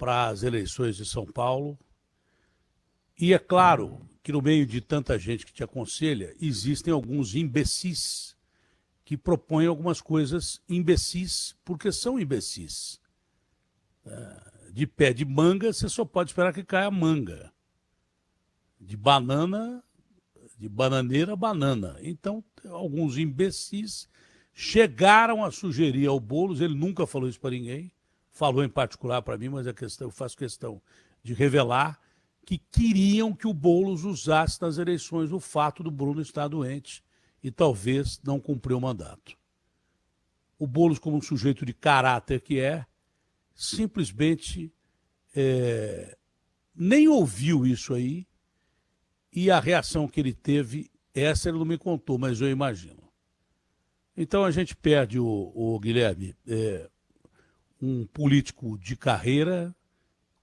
para as eleições de São Paulo. E é claro que no meio de tanta gente que te aconselha, existem alguns imbecis que propõem algumas coisas imbecis porque são imbecis. De pé de manga, você só pode esperar que caia manga. De banana, de bananeira, banana. Então, alguns imbecis chegaram a sugerir ao Boulos, ele nunca falou isso para ninguém, falou em particular para mim, mas eu faço questão de revelar, que queriam que o Boulos usasse nas eleições o fato do Bruno estar doente e talvez não cumprir o mandato. O Boulos, como um sujeito de caráter que é, simplesmente nem ouviu isso aí, e a reação que ele teve, essa ele não me contou, mas eu imagino. Então a gente perde, o Guilherme, um político de carreira,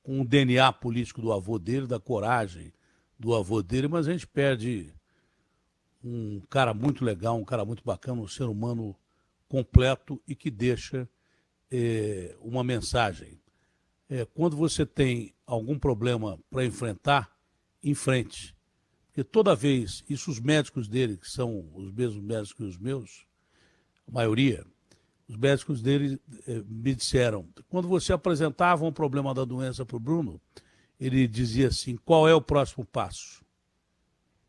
com o DNA político do avô dele, da coragem do avô dele, mas a gente perde um cara muito legal, um cara muito bacana, um ser humano completo e que deixa uma mensagem. Quando você tem algum problema para enfrentar, enfrente. Porque toda vez, isso os médicos dele, que são os mesmos médicos que os meus, a maioria, os médicos dele me disseram, quando você apresentava um problema da doença para o Bruno, ele dizia assim, qual é o próximo passo?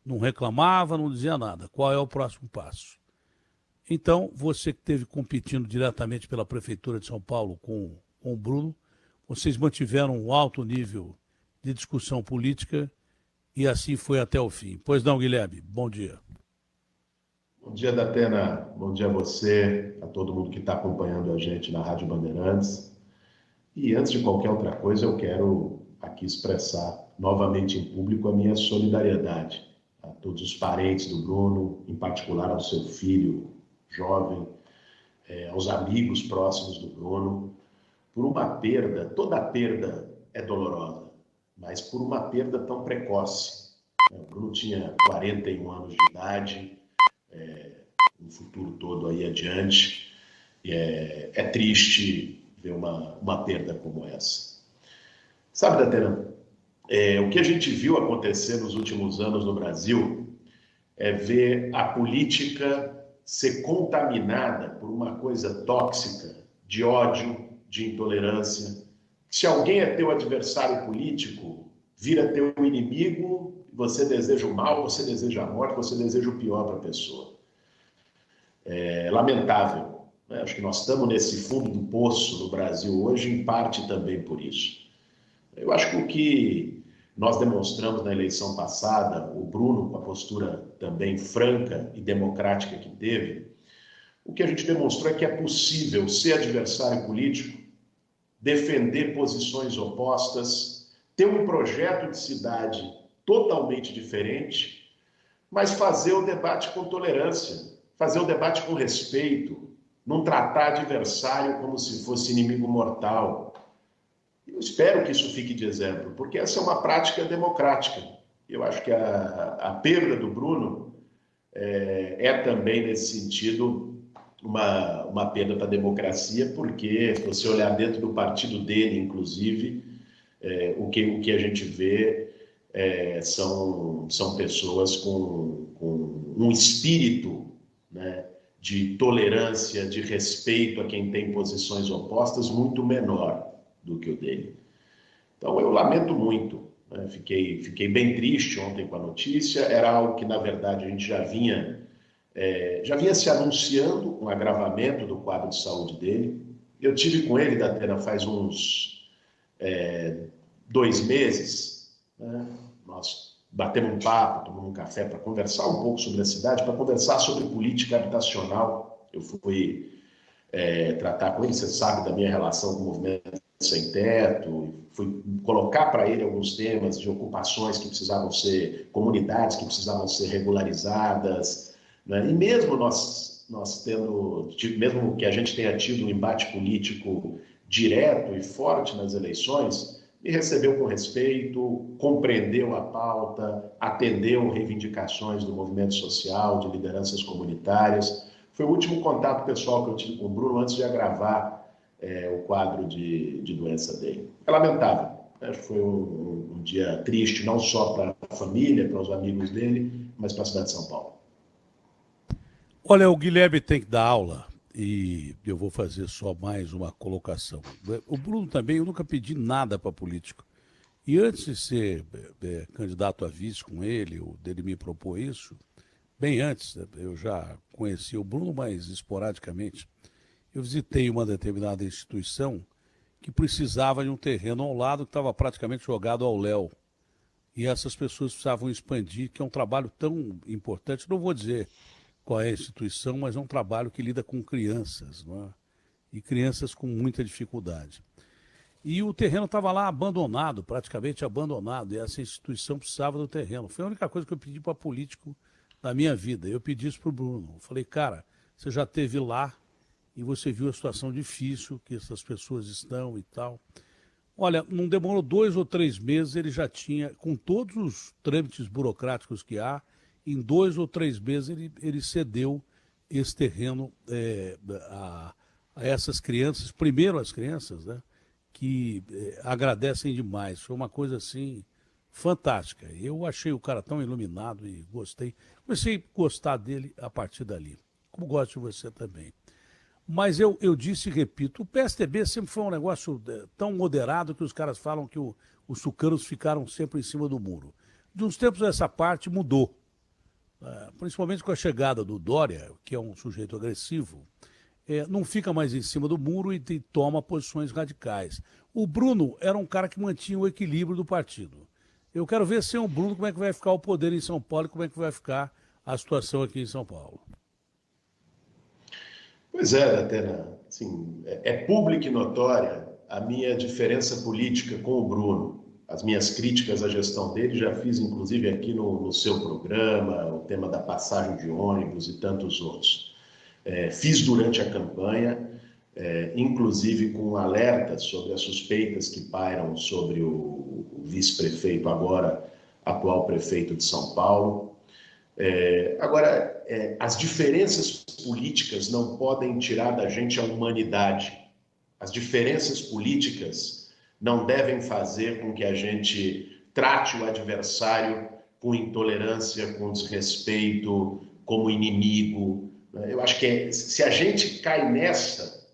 Não reclamava, não dizia nada. Qual é o próximo passo? Então, você que esteve competindo diretamente pela Prefeitura de São Paulo com o Bruno, vocês mantiveram um alto nível de discussão política e assim foi até o fim. Pois não, Guilherme, bom dia. Bom dia, Datena. Bom dia a você, a todo mundo que está acompanhando a gente na Rádio Bandeirantes. E antes de qualquer outra coisa, eu quero aqui expressar novamente em público a minha solidariedade a todos os parentes do Bruno, em particular ao seu filho jovem, aos amigos próximos do Bruno, por uma perda, toda perda é dolorosa, mas por uma perda tão precoce. O Bruno tinha 41 anos de idade, um futuro todo aí adiante, e é triste ver uma perda como essa. Sabe, Datena, o que a gente viu acontecer nos últimos anos no Brasil é ver a política ser contaminada por uma coisa tóxica, de ódio, de intolerância. Se alguém é teu adversário político, vira teu inimigo, você deseja o mal, você deseja a morte, você deseja o pior para a pessoa. É lamentável, né? Acho que nós estamos nesse fundo do poço no Brasil hoje, em parte também por isso. Eu acho que o que nós demonstramos na eleição passada, o Bruno, com a postura também franca e democrática que teve, o que a gente demonstrou é que é possível ser adversário político, defender posições opostas, ter um projeto de cidade totalmente diferente, mas fazer o debate com tolerância, fazer o debate com respeito, não tratar adversário como se fosse inimigo mortal. Eu espero que isso fique de exemplo, porque essa é uma prática democrática. Eu acho que a perda do Bruno é também, nesse sentido, uma perda para a democracia, porque, se você olhar dentro do partido dele, inclusive, o que a gente vê são pessoas com um espírito, né, de tolerância, de respeito a quem tem posições opostas muito menor do que o dele. Então, eu lamento muito, né? Fiquei bem triste ontem com a notícia. Era algo que, na verdade, a gente já vinha se anunciando, um agravamento do quadro de saúde dele. Eu tive com ele, Datena, faz uns 2 meses, né? Nós batemos um papo, tomamos um café para conversar um pouco sobre a cidade, para conversar sobre política habitacional. Eu fui tratar com ele, você sabe da minha relação com o movimento sem teto, fui colocar para ele alguns temas de ocupações que precisavam ser, comunidades que precisavam ser regularizadas, né? E mesmo nós mesmo que a gente tenha tido um embate político direto e forte nas eleições, me recebeu com respeito, compreendeu a pauta, atendeu reivindicações do movimento social, de lideranças comunitárias. Foi o último contato pessoal que eu tive com o Bruno antes de agravar o quadro de doença dele. É lamentável. Acho que foi um dia triste, não só para a família, para os amigos dele, mas para a cidade de São Paulo. Olha, o Guilherme tem que dar aula e eu vou fazer só mais uma colocação. O Bruno também, eu nunca pedi nada para político. E antes de ser candidato a vice com ele, ou dele me propor isso, bem antes, eu já conheci o Bruno, mas esporadicamente. Eu visitei uma determinada instituição que precisava de um terreno ao lado que estava praticamente jogado ao léu. E essas pessoas precisavam expandir, que é um trabalho tão importante. Não vou dizer qual é a instituição, mas é um trabalho que lida com crianças, não é? E crianças com muita dificuldade. E o terreno estava lá abandonado, praticamente abandonado, e essa instituição precisava do terreno. Foi a única coisa que eu pedi para político na minha vida. Eu pedi isso para o Bruno. Eu falei, cara, você já esteve lá e você viu a situação difícil que essas pessoas estão e tal. Olha, não demorou 2 ou 3 meses, ele já tinha, com todos os trâmites burocráticos que há, em 2 ou 3 meses ele cedeu esse terreno a essas crianças, primeiro as crianças, né, que agradecem demais. Foi uma coisa assim fantástica. Eu achei o cara tão iluminado e gostei. Comecei a gostar dele a partir dali, como gosto de você também. Mas eu disse e repito, o PSDB sempre foi um negócio tão moderado que os caras falam que os tucanos ficaram sempre em cima do muro. De uns tempos essa parte mudou, principalmente com a chegada do Dória, que é um sujeito agressivo, não fica mais em cima do muro e toma posições radicais. O Bruno era um cara que mantinha o equilíbrio do partido. Eu quero ver sem o Bruno como é que vai ficar o poder em São Paulo e como é que vai ficar a situação aqui em São Paulo. Pois é, Datena, assim, é pública e notória a minha diferença política com o Bruno. As minhas críticas à gestão dele, já fiz inclusive aqui no seu programa, o tema da passagem de ônibus e tantos outros. Fiz durante a campanha, inclusive com alertas sobre as suspeitas que pairam sobre o vice-prefeito, agora atual prefeito de São Paulo. Agora, as diferenças políticas não podem tirar da gente a humanidade. As diferenças políticas não devem fazer com que a gente trate o adversário com intolerância, com desrespeito, como inimigo. Eu acho que se a gente cai nessa,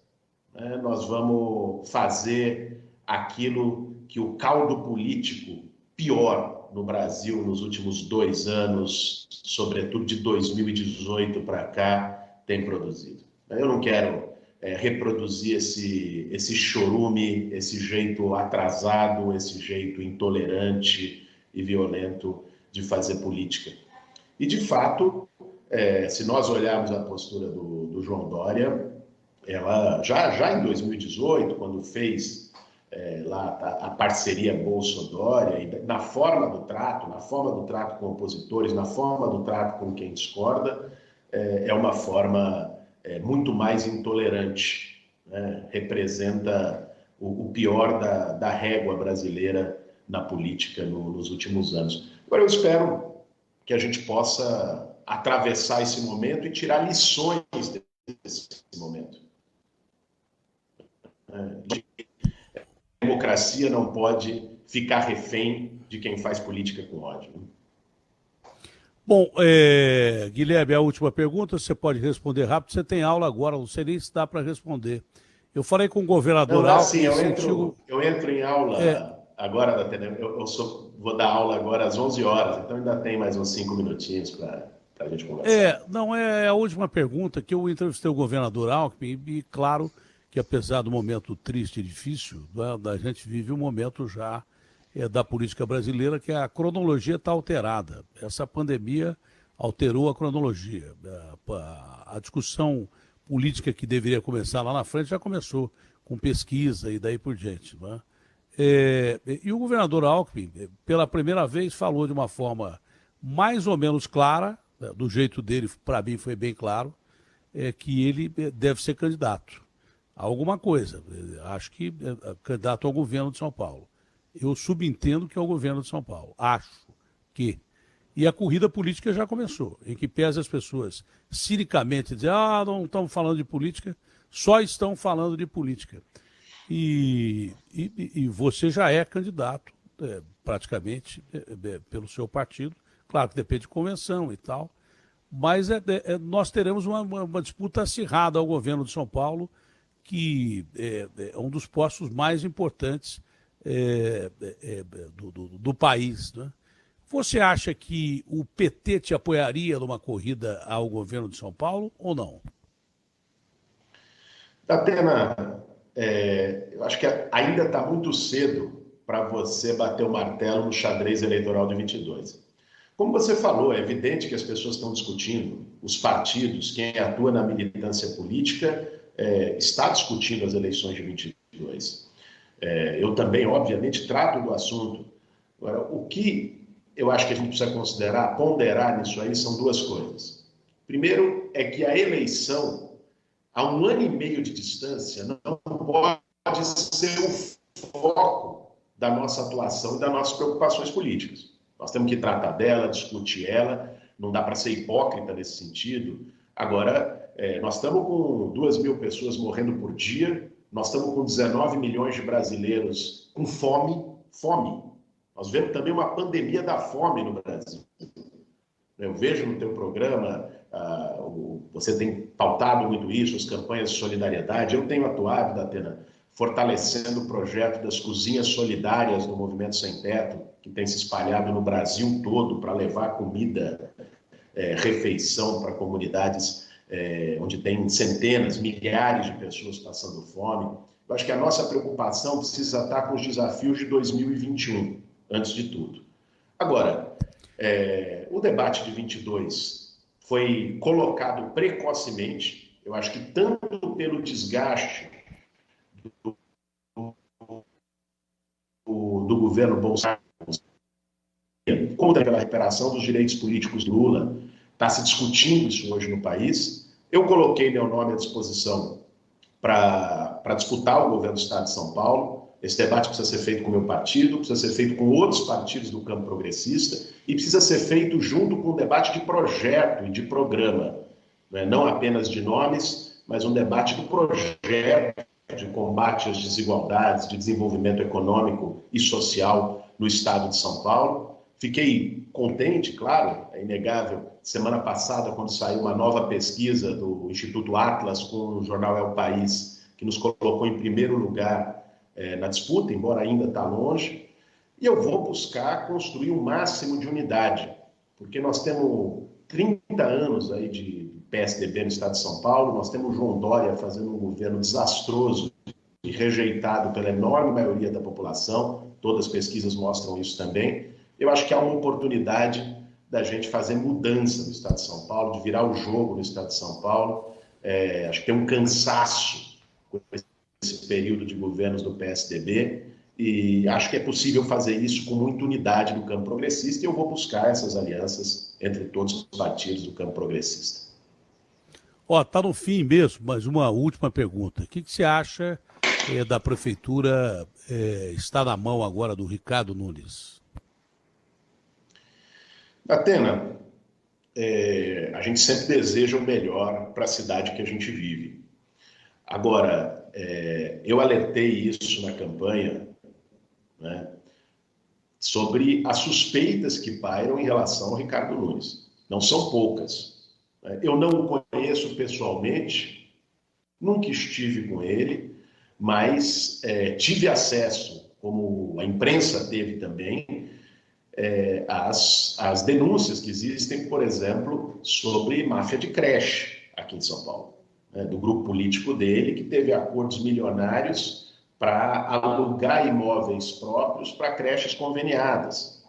nós vamos fazer aquilo que o caldo político pior no Brasil nos últimos 2 anos, sobretudo de 2018 para cá, tem produzido. Eu não quero reproduzir esse chorume, esse jeito atrasado, esse jeito intolerante e violento de fazer política. E, de fato, se nós olharmos a postura do João Dória, ela já em 2018, quando fez lá a parceria Bolsonaro, e na forma do trato com opositores, na forma do trato com quem discorda, é uma forma muito mais intolerante, né? Representa o pior da régua brasileira na política nos últimos anos. Agora eu espero que a gente possa atravessar esse momento e tirar lições desse momento. A democracia não pode ficar refém de quem faz política com ódio. Bom, Guilherme, a última pergunta, você pode responder rápido, você tem aula agora, não sei nem se dá para responder. Eu falei com o governador Alckmin... eu entro em aula agora, vou dar aula agora às 11 horas, então ainda tem mais uns 5 minutinhos para a gente conversar. É a última pergunta, que eu entrevistei o governador Alckmin e claro que apesar do momento triste e difícil, a gente vive um momento já da política brasileira que a cronologia está alterada. Essa pandemia alterou a cronologia. A discussão política que deveria começar lá na frente já começou com pesquisa e daí por diante. Né? E o governador Alckmin, pela primeira vez, falou de uma forma mais ou menos clara, do jeito dele, para mim foi bem claro, que ele deve ser candidato a alguma coisa. Acho que candidato ao governo de São Paulo. Eu subentendo que é o governo de São Paulo. Acho que. E a corrida política já começou, em que pese as pessoas cinicamente dizer, não estamos falando de política, só estão falando de política. E você já é candidato, praticamente, pelo seu partido. Claro que depende de convenção e tal, mas nós teremos uma disputa acirrada ao governo de São Paulo, que é um dos postos mais importantes do país, né? Você acha que o PT te apoiaria numa corrida ao governo de São Paulo ou não? Datena, eu acho que ainda está muito cedo para você bater o martelo no xadrez eleitoral de 22. Como você falou, é evidente que as pessoas estão discutindo, os partidos, quem atua na militância política, está discutindo as eleições de 22. Eu também, obviamente, trato do assunto. Agora, o que eu acho que a gente precisa considerar, ponderar nisso aí, são duas coisas. Primeiro, é que a eleição, a 1 ano e meio de distância, não pode ser o foco da nossa atuação e das nossas preocupações políticas. Nós temos que tratar dela, discutir ela, não dá para ser hipócrita nesse sentido. Agora, nós estamos com 2.000 pessoas morrendo por dia, nós estamos com 19 milhões de brasileiros com fome. Nós vemos também uma pandemia da fome no Brasil. Eu vejo no teu programa, você tem pautado muito isso, as campanhas de solidariedade. Eu tenho atuado, Datena, fortalecendo o projeto das cozinhas solidárias do Movimento Sem Teto, que tem se espalhado no Brasil todo para levar comida, refeição para comunidades onde tem centenas, milhares de pessoas passando fome. Eu acho que a nossa preocupação precisa estar com os desafios de 2021, antes de tudo. Agora, o debate de 22 foi colocado precocemente, eu acho que tanto pelo desgaste do governo Bolsonaro, como pela recuperação dos direitos políticos do Lula. Está se discutindo isso hoje no país. Eu coloquei meu nome à disposição para disputar o governo do Estado de São Paulo. Esse debate precisa ser feito com o meu partido, precisa ser feito com outros partidos do campo progressista e precisa ser feito junto com um debate de projeto e de programa, não apenas de nomes, mas um debate do projeto de combate às desigualdades, de desenvolvimento econômico e social no Estado de São Paulo. Fiquei contente, claro, é inegável, semana passada, quando saiu uma nova pesquisa do Instituto Atlas com o jornal É o País, que nos colocou em primeiro lugar na disputa, embora ainda está longe, e eu vou buscar construir o máximo de unidade, porque nós temos 30 anos aí de PSDB no Estado de São Paulo, nós temos João Dória fazendo um governo desastroso e rejeitado pela enorme maioria da população, todas as pesquisas mostram isso também. Eu acho que há uma oportunidade da gente fazer mudança no Estado de São Paulo, de virar o jogo no Estado de São Paulo. Acho que tem um cansaço com esse período de governos do PSDB e acho que é possível fazer isso com muita unidade no campo progressista e eu vou buscar essas alianças entre todos os partidos do campo progressista. Tá no fim mesmo, mas uma última pergunta. O que você acha da prefeitura está na mão agora do Ricardo Nunes? Atena, a gente sempre deseja o melhor para a cidade que a gente vive. Agora, eu alertei isso na campanha, né, sobre as suspeitas que pairam em relação ao Ricardo Nunes. Não são poucas. Eu não o conheço pessoalmente, nunca estive com ele, mas tive acesso, como a imprensa teve também, às denúncias que existem, por exemplo, sobre máfia de creche aqui em São Paulo, do grupo político dele, que teve acordos milionários para alugar imóveis próprios para creches conveniadas,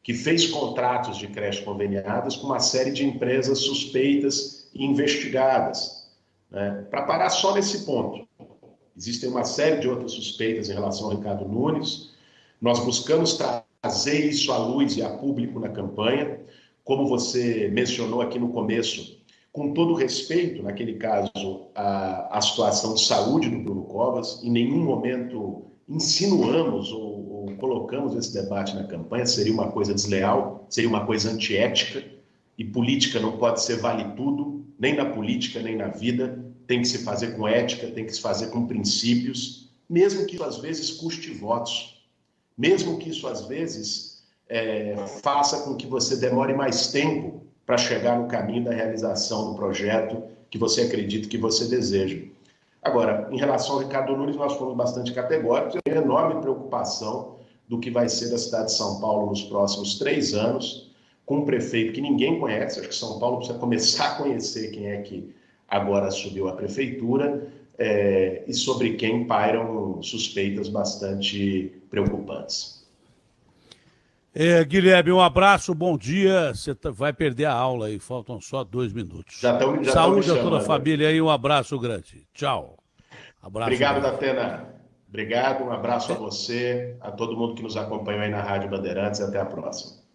que fez contratos de creches conveniadas com uma série de empresas suspeitas e investigadas. Para parar só nesse ponto, existem uma série de outras suspeitas em relação ao Ricardo Nunes. Nós buscamos trazer isso à luz e a público na campanha, como você mencionou aqui no começo, com todo respeito, naquele caso, a situação de saúde do Bruno Covas. Em nenhum momento insinuamos ou colocamos esse debate na campanha, seria uma coisa desleal, seria uma coisa antiética, e política não pode ser vale tudo, nem na política, nem na vida. tem que se fazer com ética, tem que se fazer com princípios, mesmo que isso às vezes custe votos, mesmo que isso às vezes faça com que você demore mais tempo para chegar no caminho da realização do projeto que você acredita, que você deseja. Agora, em relação ao Ricardo Nunes, nós fomos bastante categóricos. Eu tenho enorme preocupação do que vai ser da cidade de São Paulo nos próximos 3 anos, com um prefeito que ninguém conhece. Acho que São Paulo precisa começar a conhecer quem é que agora assumiu a prefeitura, e sobre quem pairam suspeitas bastante preocupantes. Guilherme, um abraço, bom dia. Você vai perder a aula aí, faltam só 2 minutos. Já Saúde a toda a família aí, um abraço grande. Tchau. Abraço. Obrigado, Datena. Obrigado, um abraço a você, a todo mundo que nos acompanhou aí na Rádio Bandeirantes e até a próxima.